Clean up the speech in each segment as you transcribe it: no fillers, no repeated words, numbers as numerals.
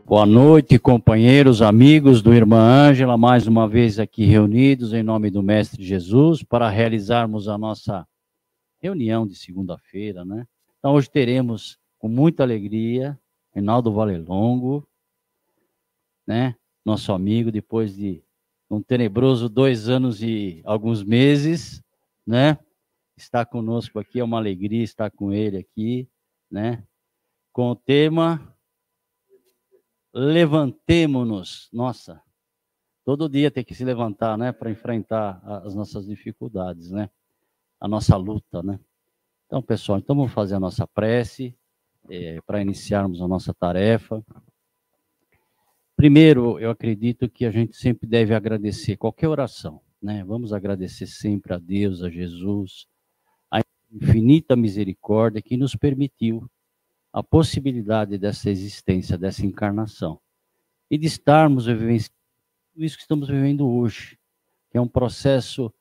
Boa noite, companheiros, amigos do Irmã Ângela, mais uma vez aqui reunidos em nome do Mestre Jesus para realizarmos a nossa reunião de segunda-feira, né? Então, hoje teremos, com muita alegria, Reinaldo Valelongo, né? Nosso amigo, depois de um tenebroso 2 anos e alguns meses, né? Está conosco aqui, é uma alegria estar com ele aqui, né? Com o tema Levantemo-nos. Nossa, todo dia tem que se levantar, né? Para enfrentar as nossas dificuldades, né? A nossa luta, né? Então, pessoal, então vamos fazer a nossa prece para iniciarmos a nossa tarefa. Primeiro, eu acredito que a gente sempre deve agradecer qualquer oração, né? Vamos agradecer sempre a Deus, a Jesus, a infinita misericórdia que nos permitiu a possibilidade dessa existência, dessa encarnação, e de estarmos vivenciando isso que estamos vivendo hoje, que é um processo,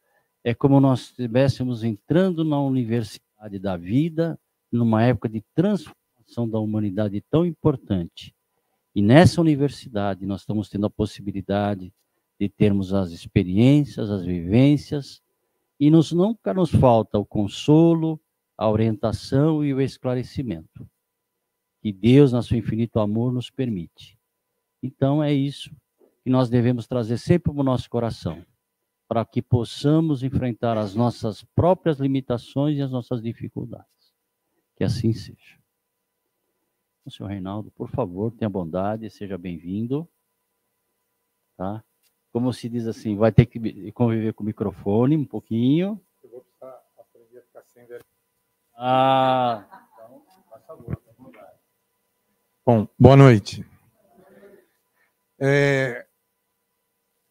é como nós estivéssemos entrando na universidade da vida, numa época de transformação da humanidade tão importante. E nessa universidade nós estamos tendo a possibilidade de termos as experiências, as vivências, e nunca nos falta o consolo, a orientação e o esclarecimento, que Deus, na seu infinito amor, nos permite. Então é isso que nós devemos trazer sempre para o nosso coração, para que possamos enfrentar as nossas próprias limitações e as nossas dificuldades. Que assim seja. O senhor Reinaldo, por favor, tenha bondade, seja bem-vindo. Tá? Como se diz assim, vai ter que conviver com o microfone um pouquinho. Eu vou precisar aprender a ficar sem vergonha. Então, por favor, tenha bondade. Bom, boa noite.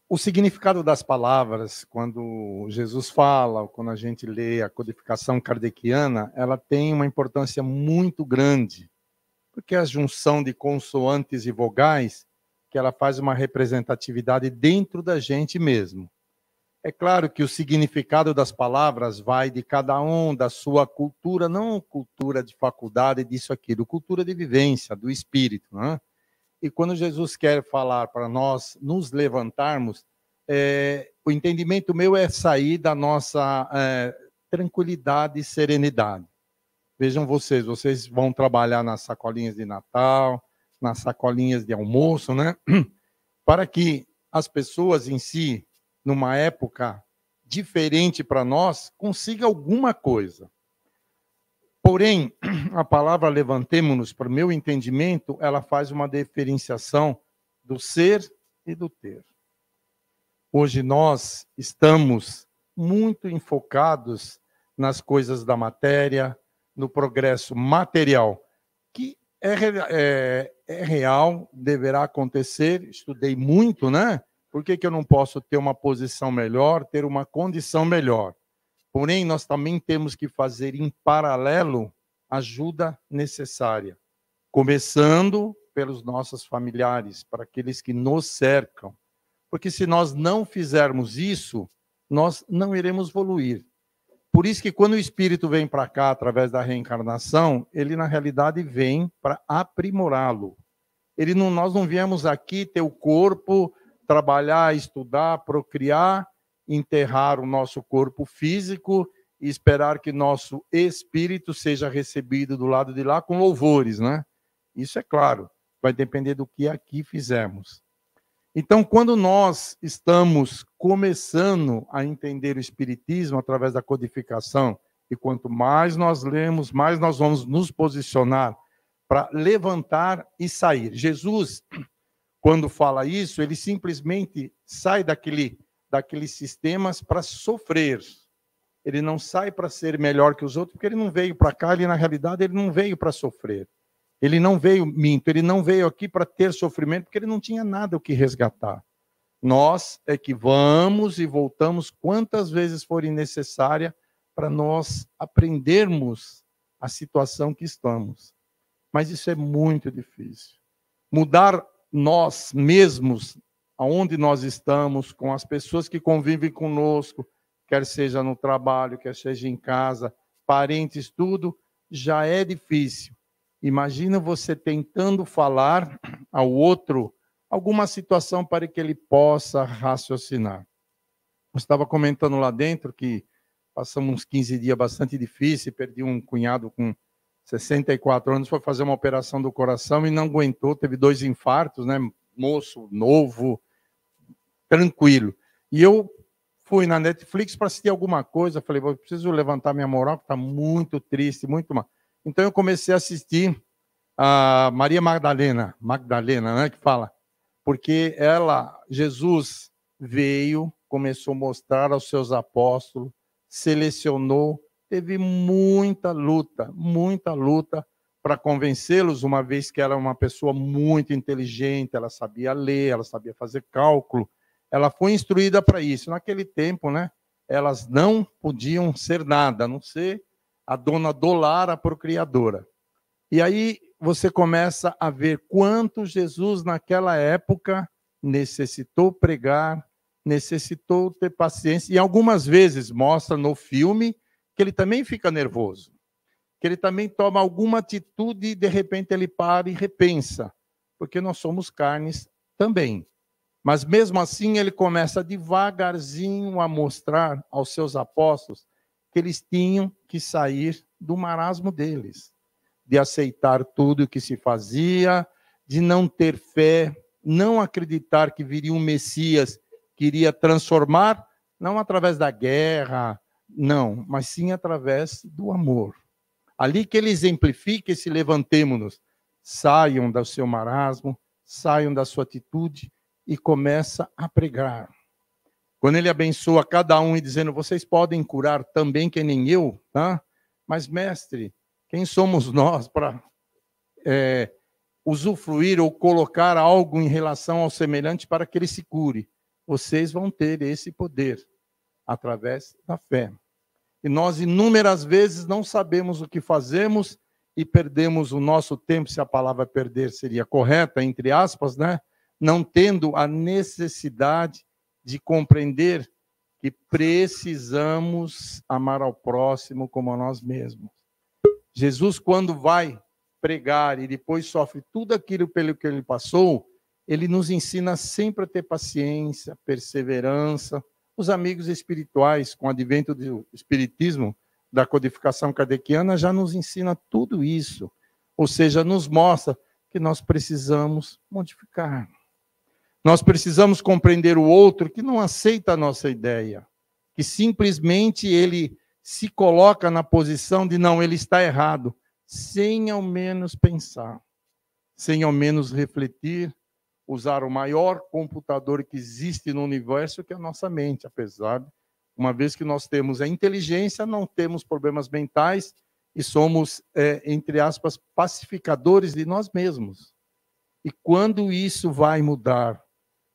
O significado das palavras, quando Jesus fala, quando a gente lê a codificação kardeciana, ela tem uma importância muito grande, porque a junção de consoantes e vogais, que ela faz uma representatividade dentro da gente mesmo. É claro que o significado das palavras vai de cada um, da sua cultura, não cultura de faculdade, disso, aquilo, cultura de vivência, do espírito, né? E quando Jesus quer falar para nós nos levantarmos, o entendimento meu é sair da nossa tranquilidade e serenidade. Vejam vocês vão trabalhar nas sacolinhas de Natal, nas sacolinhas de almoço, né? Para que as pessoas em si, numa época diferente para nós, consigam alguma coisa. Porém, a palavra levantemo-nos, para o meu entendimento, ela faz uma diferenciação do ser e do ter. Hoje nós estamos muito enfocados nas coisas da matéria, no progresso material, que é real, deverá acontecer. Estudei muito, né? Por que eu não posso ter uma posição melhor, ter uma condição melhor? Porém, nós também temos que fazer em paralelo ajuda necessária, começando pelos nossos familiares, para aqueles que nos cercam. Porque se nós não fizermos isso, nós não iremos evoluir. Por isso que quando o espírito vem para cá através da reencarnação, ele na realidade vem para aprimorá-lo. Nós não viemos aqui ter o corpo, trabalhar, estudar, procriar, enterrar o nosso corpo físico e esperar que nosso espírito seja recebido do lado de lá com louvores, né? Isso é claro, vai depender do que aqui fizermos. Então, quando nós estamos começando a entender o espiritismo através da codificação, e quanto mais nós lemos, mais nós vamos nos posicionar para levantar e sair. Jesus, quando fala isso, ele simplesmente sai daqueles sistemas para sofrer. Ele não sai para ser melhor que os outros, porque ele não veio para cá, na realidade, ele não veio para sofrer. Ele não veio aqui para ter sofrimento, porque ele não tinha nada o que resgatar. Nós é que vamos e voltamos quantas vezes forem necessárias para nós aprendermos a situação que estamos. Mas isso é muito difícil. Mudar nós mesmos, aonde nós estamos, com as pessoas que convivem conosco, quer seja no trabalho, quer seja em casa, parentes, tudo, já é difícil. Imagina você tentando falar ao outro alguma situação para que ele possa raciocinar. Eu estava comentando lá dentro que passamos uns 15 dias bastante difíceis, perdi um cunhado com 64 anos, foi fazer uma operação do coração e não aguentou, teve 2 infartos, né? Moço, novo, tranquilo. E eu fui na Netflix para assistir alguma coisa, falei, eu preciso levantar minha moral, que está muito triste, muito mal. Então eu comecei a assistir a Maria Magdalena, né, que fala, porque Jesus veio, começou a mostrar aos seus apóstolos, selecionou, teve muita luta para convencê-los, uma vez que ela era uma pessoa muito inteligente, ela sabia ler, ela sabia fazer cálculo, ela foi instruída para isso. Naquele tempo, né, elas não podiam ser nada, a não ser a dona Dolara, a procriadora. E aí você começa a ver quanto Jesus, naquela época, necessitou pregar, necessitou ter paciência. E algumas vezes mostra no filme que ele também fica nervoso, que ele também toma alguma atitude e, de repente, ele para e repensa, porque nós somos carnes também. Mas, mesmo assim, ele começa devagarzinho a mostrar aos seus apóstolos que eles tinham que sair do marasmo deles, de aceitar tudo o que se fazia, de não ter fé, não acreditar que viria um Messias que iria transformar, não através da guerra, não, mas sim através do amor. Ali que ele exemplifica esse levantemo-nos, saiam do seu marasmo, saiam da sua atitude e começa a pregar. Quando ele abençoa cada um e dizendo, vocês podem curar também que nem eu, tá? Mas, mestre, quem somos nós para usufruir ou colocar algo em relação ao semelhante para que ele se cure? Vocês vão ter esse poder através da fé. E nós, inúmeras vezes, não sabemos o que fazemos e perdemos o nosso tempo, se a palavra perder seria correta, entre aspas, né? Não tendo a necessidade de compreender que precisamos amar ao próximo como a nós mesmos. Jesus, quando vai pregar e depois sofre tudo aquilo pelo que ele passou, ele nos ensina sempre a ter paciência, perseverança. Os amigos espirituais, com o advento do espiritismo, da codificação kardeciana, já nos ensina tudo isso. Ou seja, nos mostra que nós precisamos modificar. Nós precisamos compreender o outro que não aceita a nossa ideia, que simplesmente ele se coloca na posição de não, ele está errado, sem ao menos pensar, sem ao menos refletir, usar o maior computador que existe no universo, que é a nossa mente, apesar de, uma vez que nós temos a inteligência, não temos problemas mentais e somos, entre aspas, pacificadores de nós mesmos. E quando isso vai mudar?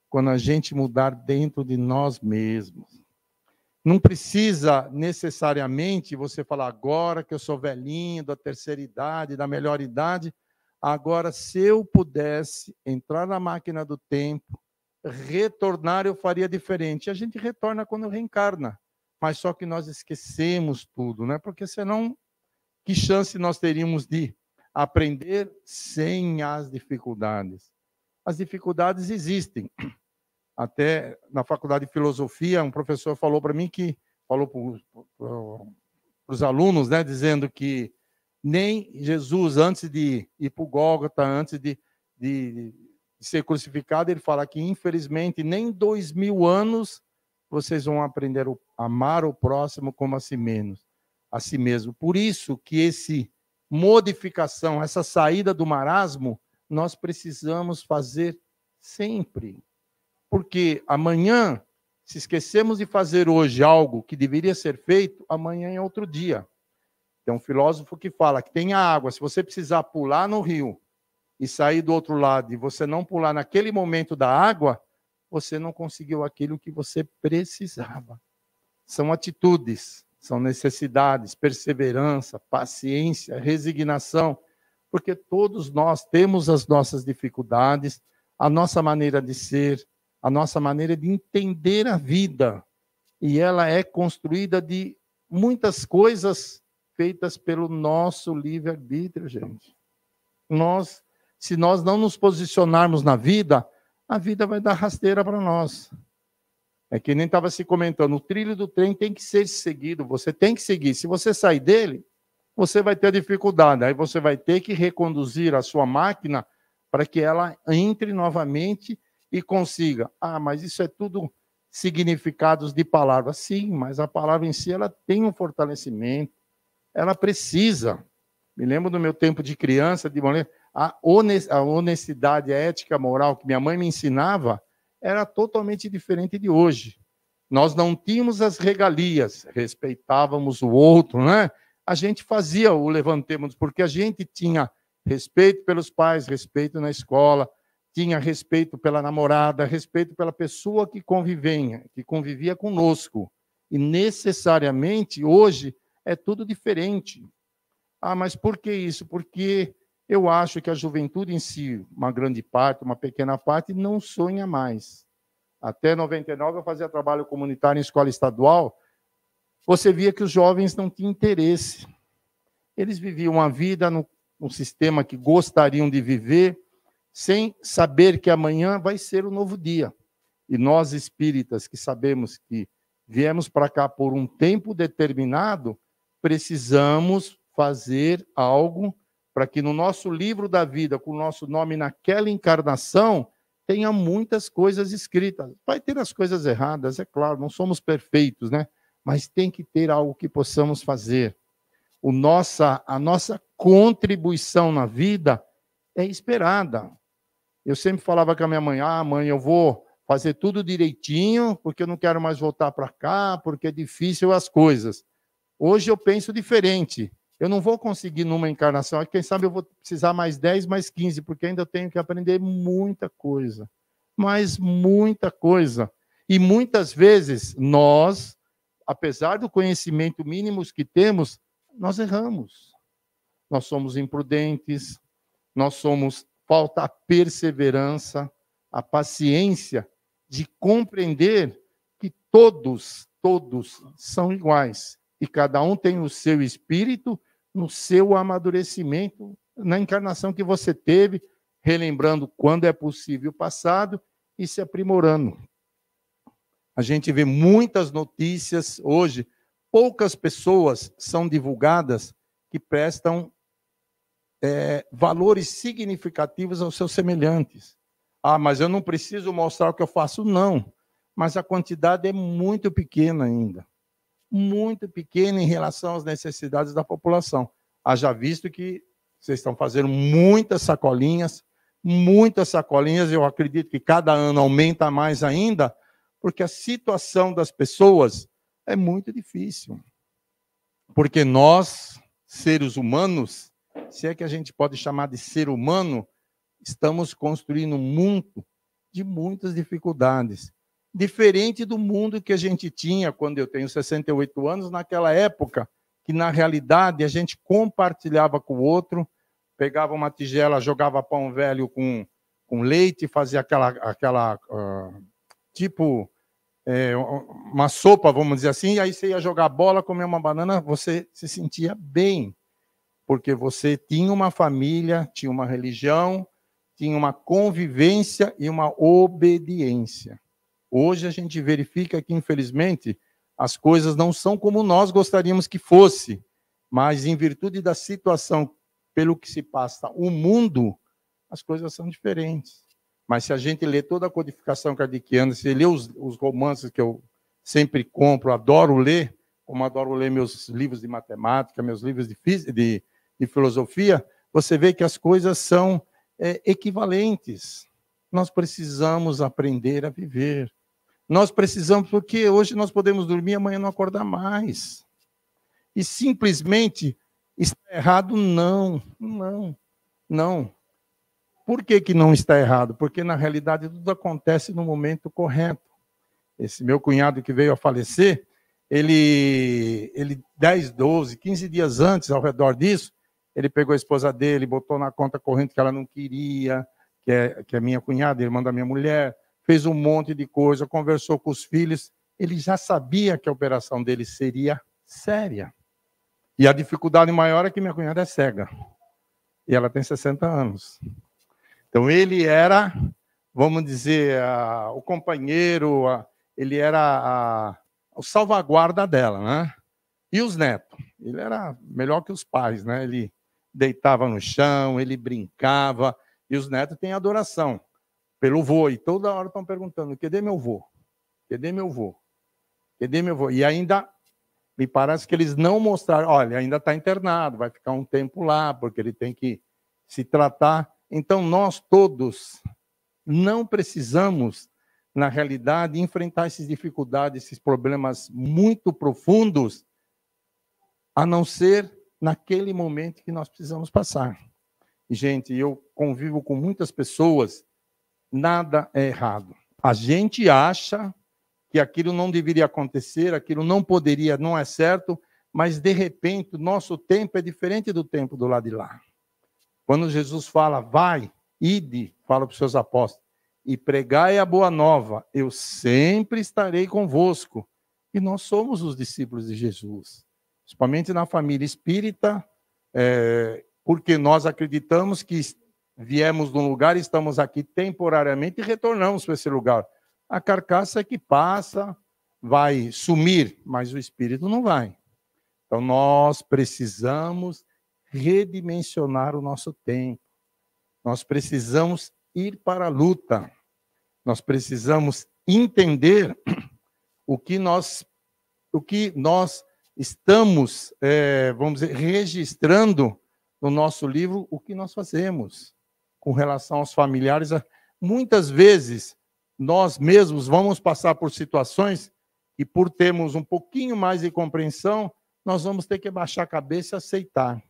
Quando a gente mudar dentro de nós mesmos. Não precisa necessariamente você falar, agora que eu sou velhinho, da terceira idade, da melhor idade, agora, se eu pudesse entrar na máquina do tempo, retornar, eu faria diferente. A gente retorna quando reencarna, mas só que nós esquecemos tudo, né? Porque senão, que chance nós teríamos de aprender sem as dificuldades? As dificuldades existem. Até na faculdade de filosofia, um professor falou para mim falou para os alunos, né, dizendo que nem Jesus, antes de ir para o Gólgota, antes de ser crucificado, ele fala que, infelizmente, nem 2000 anos vocês vão aprender a amar o próximo como a si mesmo. Por isso que essa modificação, essa saída do marasmo, nós precisamos fazer sempre. Porque amanhã, se esquecemos de fazer hoje algo que deveria ser feito, amanhã é outro dia. Tem um filósofo que fala que tem a água, se você precisar pular no rio e sair do outro lado e você não pular naquele momento da água, você não conseguiu aquilo que você precisava. São atitudes, são necessidades, perseverança, paciência, resignação, porque todos nós temos as nossas dificuldades, a nossa maneira de ser, a nossa maneira de entender a vida. E ela é construída de muitas coisas feitas pelo nosso livre-arbítrio, gente. Se nós não nos posicionarmos na vida, a vida vai dar rasteira para nós. É que nem estava se comentando, o trilho do trem tem que ser seguido, você tem que seguir. Se você sair dele, você vai ter dificuldade. Aí você vai ter que reconduzir a sua máquina para que ela entre novamente e consiga. Ah, mas isso é tudo significados de palavras. Sim, mas a palavra em si ela tem um fortalecimento. Ela precisa. Me lembro do meu tempo de criança, de mulher, a honestidade, a ética moral que minha mãe me ensinava era totalmente diferente de hoje. Nós não tínhamos as regalias, respeitávamos o outro, né? A gente fazia o levantemos, porque a gente tinha respeito pelos pais, respeito na escola, tinha respeito pela namorada, respeito pela pessoa que convivia conosco. E necessariamente, hoje, é tudo diferente. Ah, mas por que isso? Porque eu acho que a juventude em si, uma grande parte, uma pequena parte, não sonha mais. Até 99 eu fazia trabalho comunitário em escola estadual, você via que os jovens não tinham interesse. Eles viviam a vida no sistema que gostariam de viver, sem saber que amanhã vai ser um novo dia. E nós espíritas que sabemos que viemos para cá por um tempo determinado, precisamos fazer algo para que no nosso livro da vida, com o nosso nome naquela encarnação, tenha muitas coisas escritas. Vai ter as coisas erradas, é claro, não somos perfeitos, né? Mas tem que ter algo que possamos fazer. A nossa contribuição na vida é esperada. Eu sempre falava com a minha mãe, mãe, eu vou fazer tudo direitinho, porque eu não quero mais voltar para cá, porque é difícil as coisas. Hoje eu penso diferente. Eu não vou conseguir numa encarnação, quem sabe eu vou precisar mais 10, mais 15, porque ainda tenho que aprender muita coisa. Mas muita coisa. E muitas vezes nós, apesar do conhecimento mínimo que temos, nós erramos. Nós somos imprudentes, falta a perseverança, a paciência de compreender que todos são iguais. E cada um tem o seu espírito no seu amadurecimento, na encarnação que você teve, relembrando quando é possível o passado e se aprimorando. A gente vê muitas notícias hoje, poucas pessoas são divulgadas que prestam valores significativos aos seus semelhantes. Ah, mas eu não preciso mostrar o que eu faço, não. Mas a quantidade é muito pequena ainda. Muito pequena em relação às necessidades da população. Haja visto que vocês estão fazendo muitas sacolinhas, eu acredito que cada ano aumenta mais ainda, porque a situação das pessoas é muito difícil. Porque nós, seres humanos, se é que a gente pode chamar de ser humano, estamos construindo um mundo de muitas dificuldades. Diferente do mundo que a gente tinha quando eu tenho 68 anos, naquela época, que na realidade a gente compartilhava com o outro, pegava uma tigela, jogava pão velho com leite, fazia uma sopa, vamos dizer assim, e aí você ia jogar bola, comer uma banana, você se sentia bem, porque você tinha uma família, tinha uma religião, tinha uma convivência e uma obediência. Hoje a gente verifica que, infelizmente, as coisas não são como nós gostaríamos que fosse, mas em virtude da situação pelo que se passa o mundo, as coisas são diferentes. Mas se a gente lê toda a codificação kardeciana, se lê os romances que eu sempre compro, adoro ler, como adoro ler meus livros de matemática, meus livros de filosofia, você vê que as coisas são equivalentes. Nós precisamos aprender a viver. Nós precisamos, porque hoje nós podemos dormir, amanhã não acordar mais. E simplesmente está errado? Não. Por que não está errado? Porque, na realidade, tudo acontece no momento correto. Esse meu cunhado que veio a falecer, ele 10, 12, 15 dias antes, ao redor disso, ele pegou a esposa dele, botou na conta corrente que ela não queria, que é minha cunhada, irmã da minha mulher, fez um monte de coisa, conversou com os filhos. Ele já sabia que a operação dele seria séria. E a dificuldade maior é que minha cunhada é cega. e ela tem 60 anos. Então, ele era, vamos dizer, o companheiro, ele era o salvaguarda dela, né? E os netos? Ele era melhor que os pais, né? Ele deitava no chão, ele brincava, e os netos têm adoração pelo vô, e toda hora estão perguntando, cadê meu vô? Cadê meu vô? Cadê meu vô? E ainda, me parece que eles não mostraram, olha, ainda está internado, vai ficar um tempo lá, porque ele tem que se tratar. Então, nós todos não precisamos, na realidade, enfrentar essas dificuldades, esses problemas muito profundos, a não ser naquele momento que nós precisamos passar. E, gente, eu convivo com muitas pessoas, nada é errado. A gente acha que aquilo não deveria acontecer, aquilo não poderia, não é certo, mas, de repente, o nosso tempo é diferente do tempo do lado de lá. Quando Jesus fala, vai, ide, fala para os seus apóstolos, e pregai a boa nova, eu sempre estarei convosco. E nós somos os discípulos de Jesus, principalmente na família espírita, porque nós acreditamos que viemos de um lugar, estamos aqui temporariamente e retornamos para esse lugar. A carcaça é que passa, vai sumir, mas o espírito não vai. Então, nós precisamos redimensionar o nosso tempo. Nós precisamos ir para a luta. Nós precisamos entender o que nós estamos, vamos dizer, registrando no nosso livro, o que nós fazemos com relação aos familiares. Muitas vezes, nós mesmos vamos passar por situações e, por termos um pouquinho mais de compreensão, nós vamos ter que baixar a cabeça e aceitar.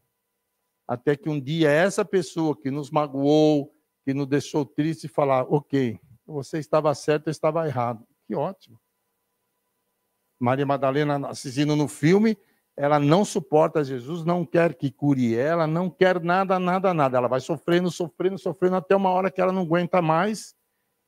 Até que um dia essa pessoa que nos magoou, que nos deixou triste, falar, ok, você estava certo, eu estava errado. Que ótimo. Maria Madalena, assistindo no filme, ela não suporta Jesus, não quer que cure ela, não quer nada, nada, nada. Ela vai sofrendo, sofrendo, sofrendo, até uma hora que ela não aguenta mais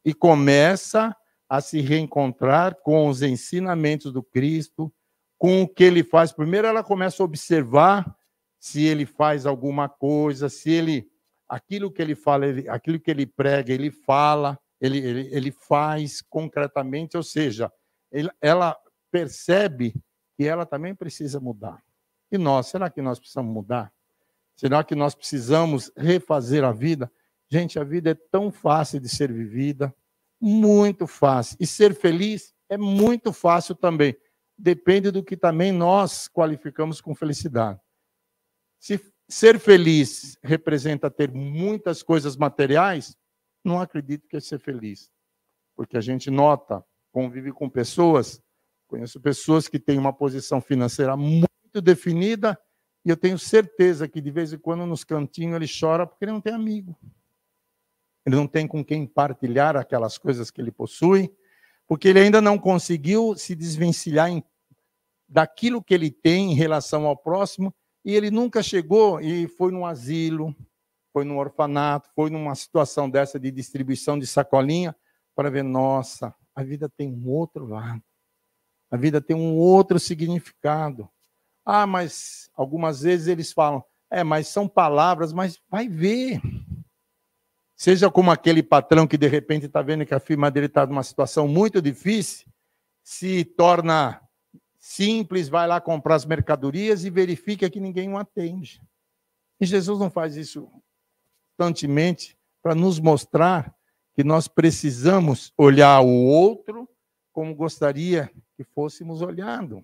e começa a se reencontrar com os ensinamentos do Cristo, com o que ele faz. Primeiro ela começa a observar se ele faz alguma coisa, se ele, aquilo que ele fala, aquilo que ele prega, ele fala, ele faz concretamente, ou seja, ela percebe que ela também precisa mudar. E nós, será que nós precisamos mudar? Será que nós precisamos refazer a vida? Gente, a vida é tão fácil de ser vivida, muito fácil. E ser feliz é muito fácil também. Depende do que também nós qualificamos com felicidade. Se ser feliz representa ter muitas coisas materiais, não acredito que é ser feliz. Porque a gente nota, convive com pessoas, conheço pessoas que têm uma posição financeira muito definida, e eu tenho certeza que de vez em quando nos cantinhos ele chora porque ele não tem amigo. Ele não tem com quem partilhar aquelas coisas que ele possui, porque ele ainda não conseguiu se desvencilhar daquilo que ele tem em relação ao próximo, e ele nunca chegou e foi num asilo, foi num orfanato, foi numa situação dessa de distribuição de sacolinha, para ver, nossa, a vida tem um outro lado, a vida tem um outro significado. Ah, mas algumas vezes eles falam, mas são palavras, mas vai ver. Seja como aquele patrão que de repente está vendo que a firma dele está numa situação muito difícil, se torna simples, vai lá comprar as mercadorias e verifica que ninguém o atende. E Jesus não faz isso constantemente para nos mostrar que nós precisamos olhar o outro como gostaria que fôssemos olhando.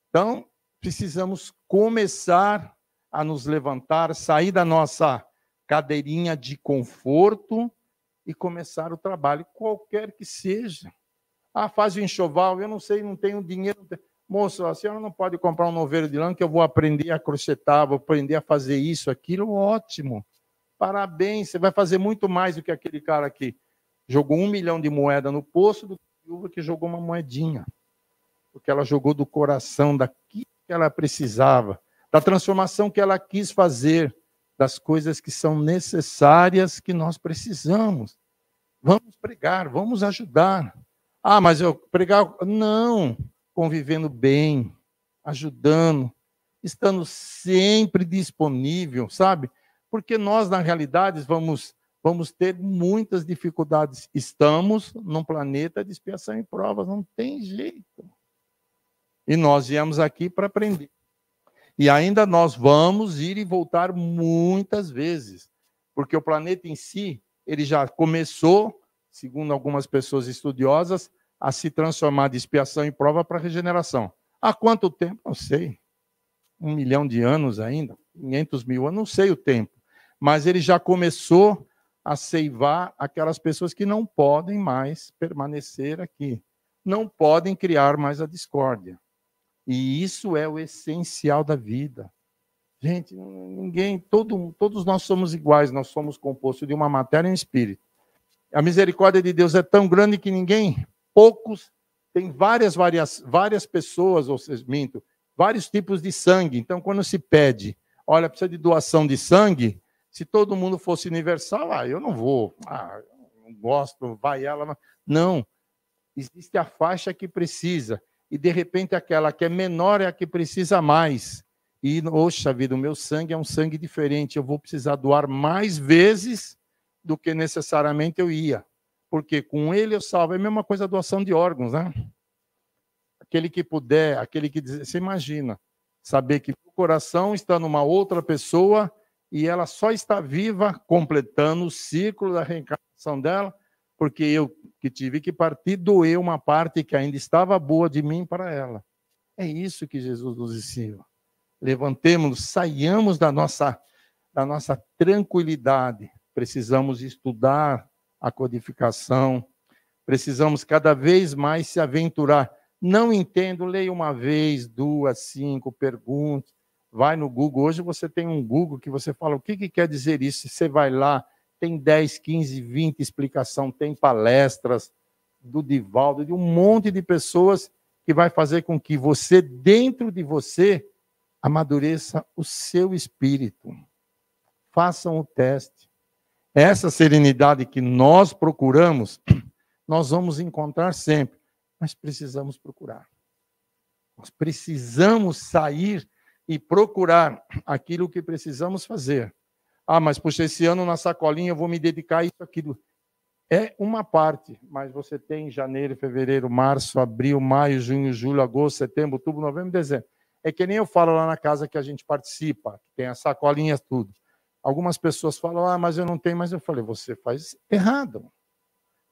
Então, precisamos começar a nos levantar, sair da nossa cadeirinha de conforto e começar o trabalho, qualquer que seja. Ah, faz o enxoval, eu não sei, não tenho dinheiro. Moço, a senhora não pode comprar um novelo de lã que eu vou aprender a crochetar, vou aprender a fazer isso, aquilo, ótimo. Parabéns, você vai fazer muito mais do que aquele cara que jogou 1 milhão de moeda no poço do que jogou uma moedinha. Porque ela jogou do coração, daquilo que ela precisava, da transformação que ela quis fazer, das coisas que são necessárias, que nós precisamos. Vamos pregar, vamos ajudar. Ah, mas eu pregar... Não, convivendo bem, ajudando. estando sempre disponível, sabe? Porque nós, na realidade, vamos ter muitas dificuldades. Estamos num planeta de expiação e provas, não tem jeito. E nós viemos aqui para aprender. E ainda nós vamos ir e voltar muitas vezes, porque o planeta em si, ele já começou, segundo algumas pessoas estudiosas, a se transformar de expiação e prova para regeneração. Há quanto tempo? Não sei. 1 milhão de anos ainda? 500 mil anos? Não sei o tempo. Mas ele já começou a ceivar aquelas pessoas que não podem mais permanecer aqui. Não podem criar mais a discórdia. E isso é o essencial da vida. Gente, todos nós somos iguais, nós somos compostos de uma matéria e um espírito. A misericórdia de Deus é tão grande que poucos, tem várias pessoas, ou seja, vários tipos de sangue. Então, quando se pede, olha, precisa de doação de sangue, se todo mundo fosse universal, eu não vou, eu não gosto, vai ela. Não, existe a faixa que precisa. E, de repente, aquela que é menor é a que precisa mais. E, oxa vida, o meu sangue é um sangue diferente. Eu vou precisar doar mais vezes do que necessariamente eu ia. Porque com ele eu salvo. É a mesma coisa a doação de órgãos, né? Aquele que puder, aquele que... Você imagina, saber que o coração está numa outra pessoa e ela só está viva, completando o ciclo da reencarnação dela, porque eu que tive que partir, doei uma parte que ainda estava boa de mim para ela. É isso que Jesus nos ensina. Levantemos-nos, saiamos da nossa tranquilidade. Precisamos estudar a codificação, precisamos cada vez mais se aventurar. Não entendo, leia uma vez, 2, 5, pergunte. Vai no Google. Hoje você tem um Google que você fala, o que quer dizer isso? Você vai lá, tem 10, 15, 20 explicação, tem palestras do Divaldo, de um monte de pessoas que vai fazer com que você, dentro de você, amadureça o seu espírito. Façam o teste. Essa serenidade que nós procuramos, nós vamos encontrar sempre, mas precisamos procurar. Nós precisamos sair e procurar aquilo que precisamos fazer. Mas puxa, esse ano na sacolinha eu vou me dedicar a isso, aquilo. É uma parte, mas você tem janeiro, fevereiro, março, abril, maio, junho, julho, agosto, setembro, outubro, novembro, dezembro. É que nem eu falo lá na casa que a gente participa, que tem as sacolinhas, tudo. Algumas pessoas falam, mas eu não tenho, mas eu falei, você faz errado.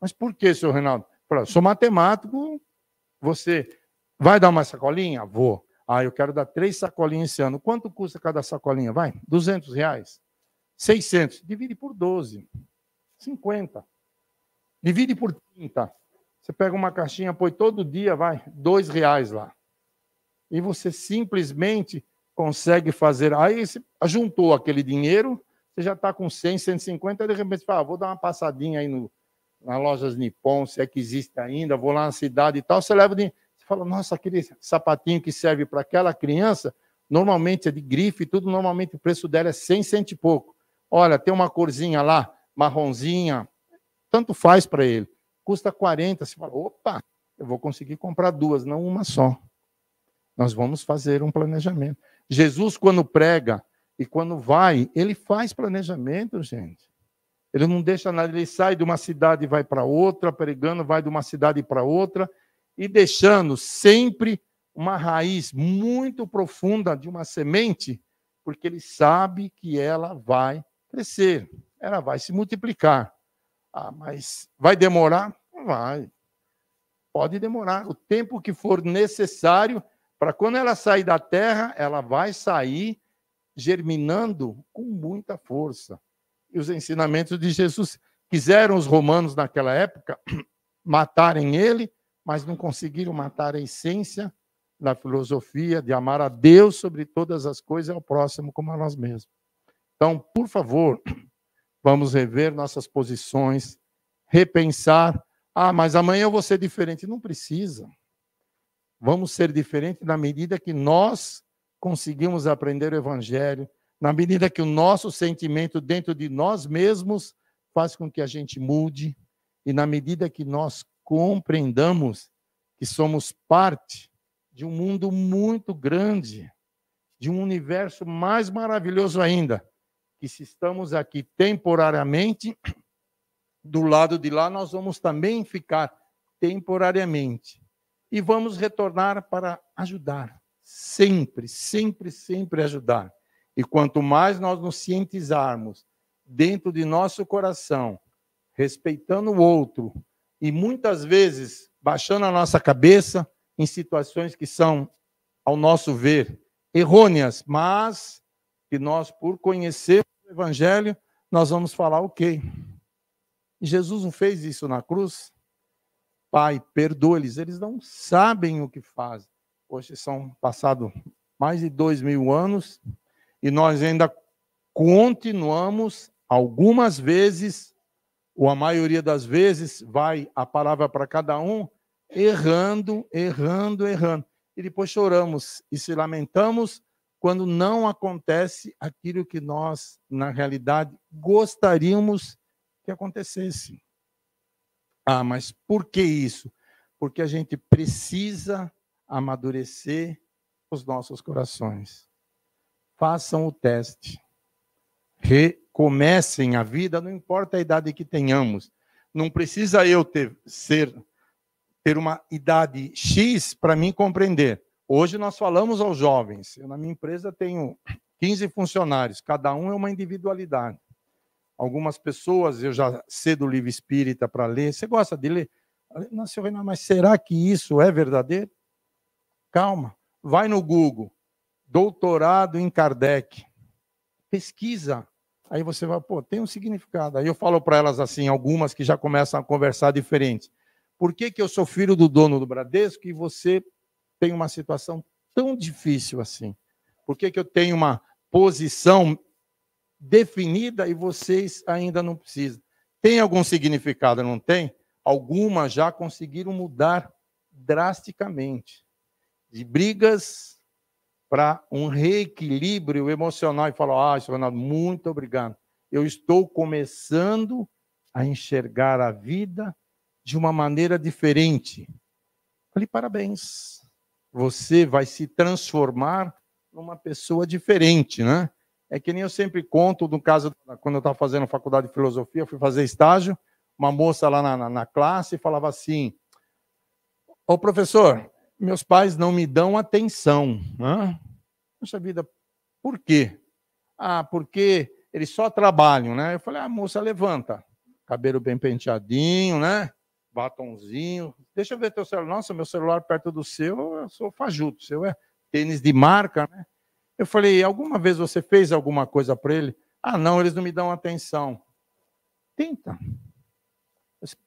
Mas por que, senhor Reinaldo? Eu falei, sou matemático, você vai dar uma sacolinha? Vou. Eu quero dar 3 sacolinhas esse ano. Quanto custa cada sacolinha? Vai, R$200. 600. Divide por 12. 50. Divide por 30. Você pega uma caixinha, põe todo dia, vai, R$2 lá. E você simplesmente consegue fazer. Aí você juntou aquele dinheiro, você já está com 100, 150, de repente você fala, vou dar uma passadinha aí nas lojas Nippon, se é que existe ainda, vou lá na cidade e tal, você leva o dinheiro. Você fala, nossa, aquele sapatinho que serve para aquela criança, normalmente é de grife e tudo, normalmente o preço dela é 100, 100 e pouco. Olha, tem uma corzinha lá, marronzinha, tanto faz para ele. Custa 40, você fala, opa, eu vou conseguir comprar 2, não uma só. Nós vamos fazer um planejamento. Jesus, quando prega e quando vai, ele faz planejamento, gente. Ele não deixa nada, ele sai de uma cidade e vai para outra, pregando, vai de uma cidade para outra, e deixando sempre uma raiz muito profunda de uma semente, porque ele sabe que ela vai crescer, ela vai se multiplicar. Mas vai demorar? Vai. Pode demorar. O tempo que for necessário, para quando ela sair da terra, ela vai sair germinando com muita força. E os ensinamentos de Jesus, quiseram os romanos naquela época matarem ele, mas não conseguiram matar a essência da filosofia de amar a Deus sobre todas as coisas e ao próximo como a nós mesmos. Então, por favor, vamos rever nossas posições, repensar. Mas amanhã eu vou ser diferente. Não precisa. Vamos ser diferentes na medida que nós conseguimos aprender o Evangelho, na medida que o nosso sentimento dentro de nós mesmos faz com que a gente mude, e na medida que nós compreendamos que somos parte de um mundo muito grande, de um universo mais maravilhoso ainda, que se estamos aqui temporariamente, do lado de lá nós vamos também ficar temporariamente. E vamos retornar para ajudar. Sempre, sempre, sempre ajudar. E quanto mais nós nos cientizarmos dentro de nosso coração, respeitando o outro, e muitas vezes baixando a nossa cabeça em situações que são, ao nosso ver, errôneas, mas que nós, por conhecer o Evangelho, nós vamos falar, ok. Jesus não fez isso na cruz? Pai, perdoa-lhes, eles não sabem o que fazem. Hoje são passados mais de 2000 anos e nós ainda continuamos, algumas vezes, ou a maioria das vezes, vai a palavra para cada um, errando. E depois choramos e se lamentamos quando não acontece aquilo que nós, na realidade, gostaríamos que acontecesse. Ah, mas por que isso? Porque a gente precisa amadurecer os nossos corações. Façam o teste. Recomecem a vida, não importa a idade que tenhamos. Não precisa eu ter uma idade X para mim compreender. Hoje nós falamos aos jovens. Eu, na minha empresa, tenho 15 funcionários. Cada um é uma individualidade. Algumas pessoas, eu já cedo o livro espírita para ler. Você gosta de ler? Não, senhor Renan, mas será que isso é verdadeiro? Calma. Vai no Google. Doutorado em Kardec. Pesquisa. Aí você vai, pô, tem um significado. Aí eu falo para elas assim, algumas que já começam a conversar diferente. Por que eu sou filho do dono do Bradesco e você tem uma situação tão difícil assim? Por que eu tenho uma posição definida e vocês ainda não precisam? Tem algum significado, não tem? Algumas já conseguiram mudar drasticamente. De brigas para um reequilíbrio emocional e falar, senhor Ronaldo, muito obrigado. Eu estou começando a enxergar a vida de uma maneira diferente. Falei, parabéns. Você vai se transformar numa pessoa diferente, né? É que nem eu sempre conto, no caso, quando eu estava fazendo faculdade de filosofia, eu fui fazer estágio, uma moça lá na classe falava assim, ô professor, meus pais não me dão atenção. Né? Poxa vida, por quê? Ah, porque eles só trabalham, né? Eu falei, moça, levanta. Cabelo bem penteadinho, né? Batonzinho. Deixa eu ver teu celular. Nossa, meu celular perto do seu, eu sou fajuto. O seu é tênis de marca, né? Eu falei, alguma vez você fez alguma coisa para ele? Ah, não, eles não me dão atenção. Tenta.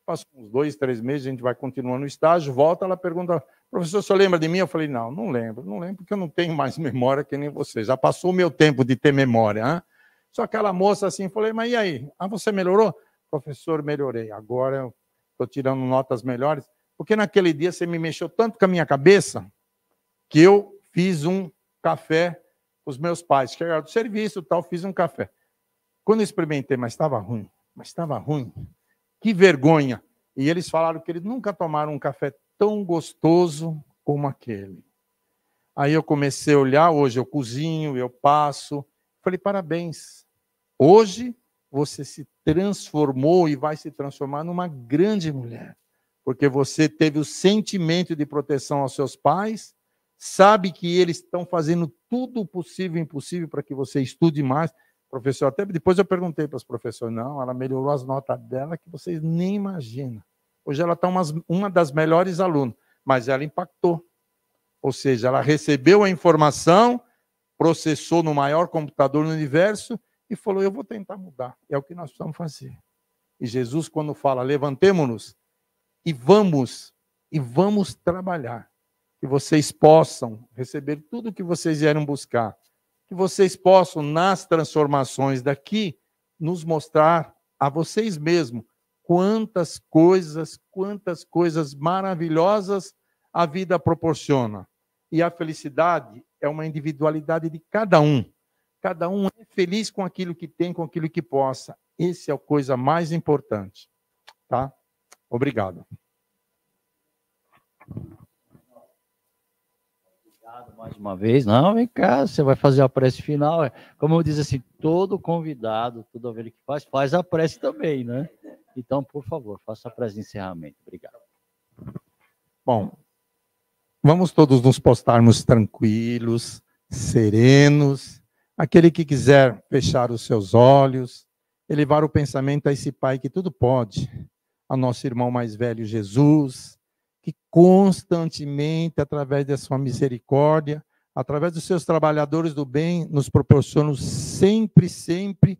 Passou uns 2, 3 meses, a gente vai continuando no estágio, volta, ela pergunta, professor, você lembra de mim? Eu falei, não lembro porque eu não tenho mais memória que nem você, já passou o meu tempo de ter memória. Hein? Só aquela moça assim, falei, mas e aí? Ah, você melhorou? Professor, melhorei, agora eu estou tirando notas melhores, porque naquele dia você me mexeu tanto com a minha cabeça, que eu fiz um café com os meus pais, chegaram do serviço e tal, fiz um café. Quando eu experimentei, mas estava ruim. Que vergonha. E eles falaram que eles nunca tomaram um café tão gostoso como aquele. Aí eu comecei a olhar, hoje eu cozinho, eu passo. Falei, parabéns. Hoje você se transformou e vai se transformar numa grande mulher. Porque você teve o sentimento de proteção aos seus pais, sabe que eles estão fazendo tudo o possível e impossível para que você estude mais. Professor, até depois eu perguntei para os professores, não, ela melhorou as notas dela que vocês nem imaginam. Hoje ela está uma das melhores alunas, mas ela impactou. Ou seja, ela recebeu a informação, processou no maior computador do universo e falou, eu vou tentar mudar. É o que nós precisamos fazer. E Jesus, quando fala, levantemo-nos e vamos trabalhar. Que vocês possam receber tudo o que vocês vieram buscar. Que vocês possam, nas transformações daqui, nos mostrar a vocês mesmos quantas coisas maravilhosas a vida proporciona. E a felicidade é uma individualidade de cada um. Cada um é feliz com aquilo que tem, com aquilo que possa. Essa é a coisa mais importante. Tá? Obrigado. Obrigado mais uma vez. Não, vem cá, você vai fazer a prece final. Como eu disse assim, todo convidado, toda vez que faz a prece também, né? Então, por favor, faça a prece de encerramento. Obrigado. Bom, vamos todos nos postarmos tranquilos, serenos. Aquele que quiser fechar os seus olhos, elevar o pensamento a esse Pai que tudo pode, ao nosso irmão mais velho Jesus, que constantemente, através da sua misericórdia, através dos seus trabalhadores do bem, nos proporciona sempre, sempre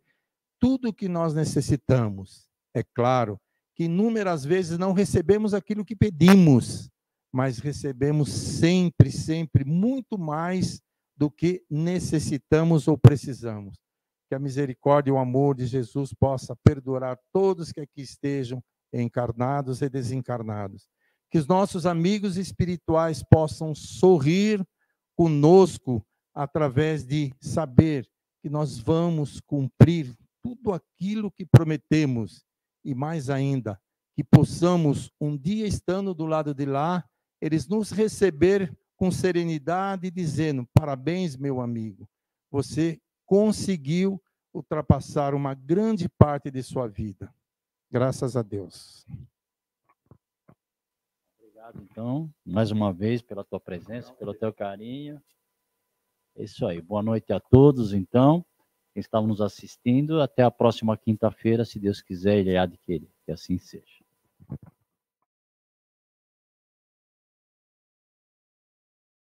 tudo o que nós necessitamos. É claro que inúmeras vezes não recebemos aquilo que pedimos, mas recebemos sempre, sempre muito mais do que necessitamos ou precisamos. Que a misericórdia e o amor de Jesus possa perdurar todos que aqui estejam, encarnados e desencarnados. Que os nossos amigos espirituais possam sorrir conosco através de saber que nós vamos cumprir tudo aquilo que prometemos e mais ainda, que possamos um dia estando do lado de lá, eles nos receber com serenidade dizendo: parabéns, meu amigo, você conseguiu ultrapassar uma grande parte de sua vida. Graças a Deus. Obrigado, então, mais uma vez, pela tua presença, pelo teu carinho. É isso aí. Boa noite a todos, então, que estavam nos assistindo. Até a próxima quinta-feira, se Deus quiser, Ele há de querer. Que assim seja.